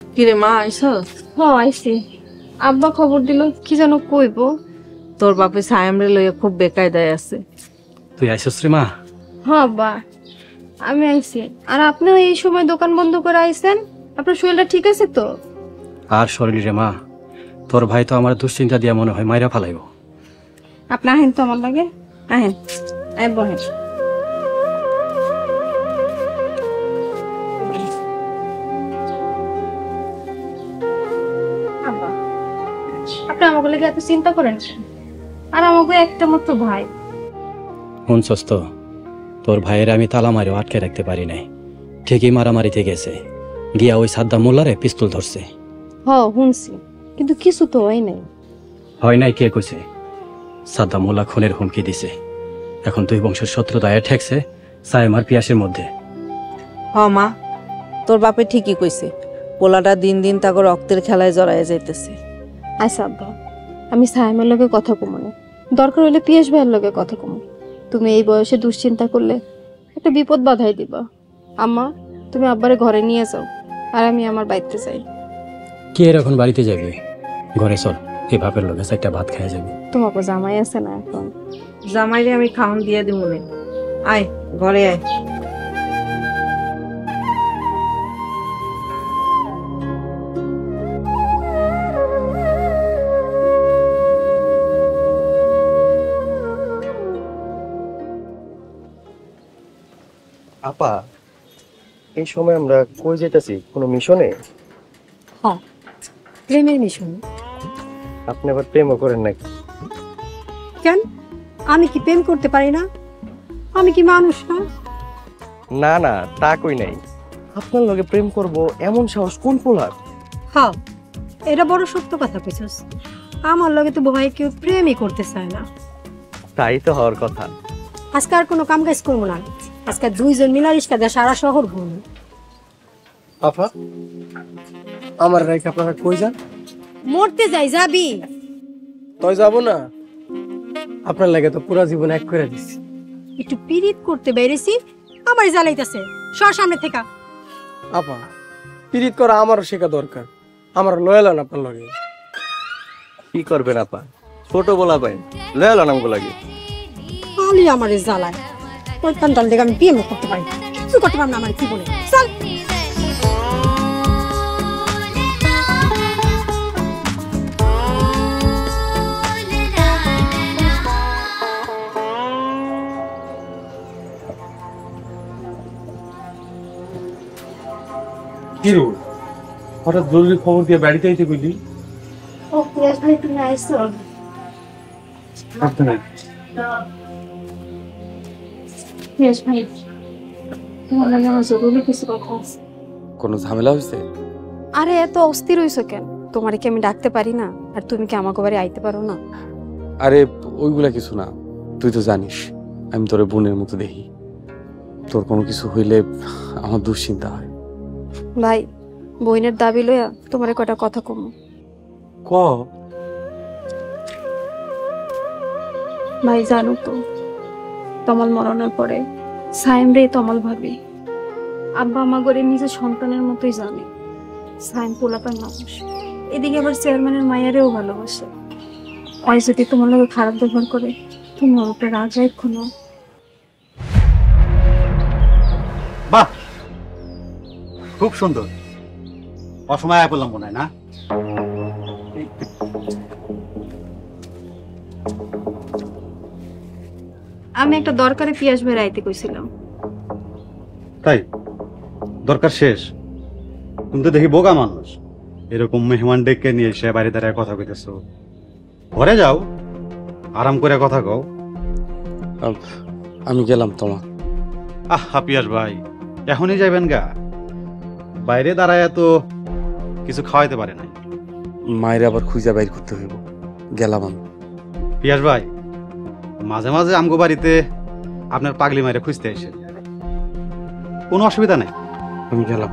কিরে মা আইছস? আইছি। আব্বা খবর দিল কি যেন কইব। তোর বাপে সায়ামরে লইয়া খুব বেকায়দায় আছে। তুই আইছস রে মা? আব্বা আমি আইছি। আর আপনিও এই সময় দোকান বন্ধ করে আইছেন? আপনার শরীরটা ঠিক আছে তো? আর শরীর রে মা, তোর ভাই তো আমার দুশ্চিন্তা দিয়া মনে হয় মাইরা ফালাইব। আপনি আহেন তো আমার লাগে, আহেন বহেন। আব্বা আপনি আমাকে লাগে এত চিন্তা করেন, আর আমাকে একটা মাত্র ভাই। শুনছস তো, তোর ভাইয়ের আমি তালা মারিও আটকে রাখতে পারি নাই। ঠিকই মারামারিতে গেছে, গিয়া ওই সাদ্দাম মোল্লারে পিস্তল ধরছে। শুনছি, কিন্তু কিছু তো হয় নাই। হয় নাই কে কইছে? সাদ্দাম মোল্লা খুনের হুমকি দিছে। এখন দুই বংশের শত্রুতা ঠেকছে সায়েম আর পিয়াসের মধ্যে। মা, তোর বাপে ঠিকই কইছে, পোলাটা দিন দিন তাকে রক্তের খেলায় জড়াইয়া যাইতেছে। আচ্ছা আব্বা, আমি সায়েমের লগে কথা কমো না, দরকার হলে পিয়াস ভাইয়ের লগে কথা কমো। তুমি এই বয়সে দুশ্চিন্তা করলে একটা বিপদ বাধাই দিবা। আম্মা, তুমি আব্বারে ঘরে নিয়ে যাও, আর আমি আমার বাড়িতে যাই। কে এখন বাড়িতে যাবে? ঘরে চল, এই বাপের লগে একটা ভাত খাওয়া যাবে। তোমাকে জামাই আছে না এখন? জামাইরে আমি খাওন দিয়ে দিব মনে। আয় ঘরে আয়। আপা, এই সময় আমরা কই যেতেছি? কোনো মিশনে? প্রেমের মিশন। আপনি আবার প্রেমও করেন নাকি? কেন, আমি কি প্রেম করতে পারি না? আমি কি মানুষ না? না না, তা কই নাই। আপনার লগে প্রেম করব এমন সাহস কোন পোলার? হ্যাঁ, এটা বড় সত্য কথা কইছস। আমার লগে তো ভয় কেউ প্রেমই করতে চায় না। তাই তো হওয়ার কথা। আজকে আর কোনো কাম কাজ করবো না, আজকে দুইজন মিলা রিস্কা দিয়ে সারা শহর ঘুরবো। আপা, আমার রাইকে আপনারা কই যান? মরতে যাই, যাবি? তাই যাব না, আপনার লাগে তো পুরা জীবন এক করে দিছি। একটু পিরিত করতে বেরেছি, আমার জ্বালাইতেছে। সর সামনে থেকে। আপা, পিরিত করা আমারও শেখা দরকার। আমার লয়াল আপনার লগে। কি করবেন আপা, ছোট বলা পাই লয়াল নামগো লাগে। খালি আমার জ্বালায়। ওই টান দেখে আমি বিয়ে করতে পারি, কিছু করতে পারবো না আমার জীবনে। চল। কিরু হঠাৎ জরুরি খবর দিয়ে বাড়িতে আইতে কইলি? ও পিয়াস ভাই, তুমি আইছো? পিয়াস ভাই, তোমার লাগে আমার জরুরি কিছু কথা আছে। কোনো ঝামেলা হয়েছে? আরে এত অস্থির হইছো কেন? তোমারে কি আমি ডাকতে পারি না? আর তুমি কি আমাকে বাড়ি আইতে পারো না? আরে ওইগুলা কিছু না, তুই তো জানিস আমি তোরে বোনের মতো দেখি। তোর কোনো কিছু হইলে আমার দুশ্চিন্তা হয়। ভাই, বইনের দাবি লইয়া তোমারে কটা কথা কম। ক। ভাই জানো তো, তমাল মরণের পরে সায়েম রে তমাল ভাবি। আব্বা আমা করে নিজের সন্তানের মতোই জানে। সায়েম পোলাপান মানুষ, এদিকে আবার চেয়ারম্যানের মায়েরও ভালোবাসে। ওই যদি তোমার লোক খারাপ ব্যবহার করে, তুমি ওর উপরে রাগ রাখো না। বাহ, খুব সুন্দর। অসময় আয় বললাম মনে হয় না? আমি একটা দরকারে পিয়াস ভাই আইতে কইছিলাম। তাই দরকার শেষ? তুমি তো দেখি বোকা মানুষ, এরকম মেহমান ডেকে নিয়ে এসে বাইরে দাঁড়ায় কথা কইতেছো। ঘরে যাও, আরাম করে কথা কও। আমি গেলাম তোমার। পিয়াস ভাই, এখনই যাবেন গা? বাইরে দাঁড়ায় তো কিছু খাওয়াইতে পারে নাই। মায়ের আবার খুঁজা বাইর করতে হইব। গেলাম আমি। পিয়াস ভাই, মাঝে মাঝে আমগো বাড়িতে আপনার পাগলি মায়ের খুঁজতে এসে, কোনো অসুবিধা নাই। আমি গেলাম।